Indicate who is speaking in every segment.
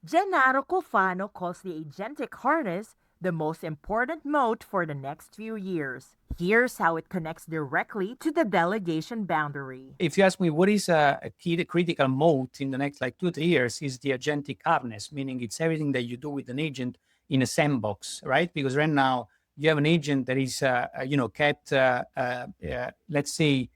Speaker 1: Gennaro Cuofano calls the agentic harness the most important moat for the next few years. Here's how it connects directly to the delegation boundary.
Speaker 2: If you ask me what is a key critical moat in the next like 2-3 years, is the agentic harness, meaning it's everything that you do with an agent in a sandbox, right? Because right now you have an agent that is kept let's say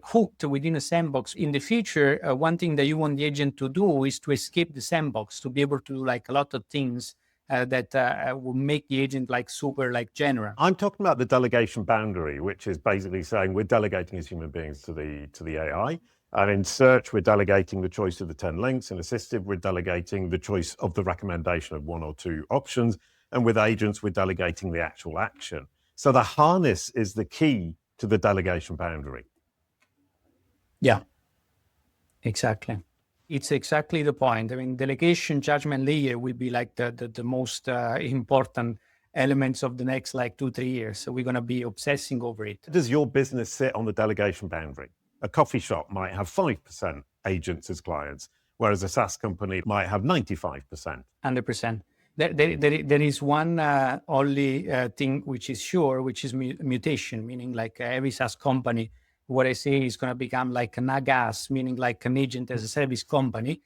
Speaker 2: hooked within a sandbox. In the future, one thing that you want the agent to do is to escape the sandbox, to be able to do like a lot of things that will make the agent like super like general.
Speaker 3: I'm talking about the delegation boundary, which is basically saying we're delegating as human beings to the AI. And in search, we're delegating the choice of the 10 links. In assistive, we're delegating the choice of the recommendation of 1 or 2 options. And with agents, we're delegating the actual action. So the harness is the key to the delegation boundary.
Speaker 2: Yeah, exactly. It's exactly the point. I mean, delegation judgment layer will be like the most important elements of the next like 2-3 years. So we're going to be obsessing over it.
Speaker 3: Does your business sit on the delegation boundary? A coffee shop might have 5% agents as clients, whereas a SaaS company might have 95%.
Speaker 2: 100%. There is one only thing which is sure, which is mutation, meaning like every SaaS company, what I say is going to become like an AGaaS, meaning like an agent as a service company.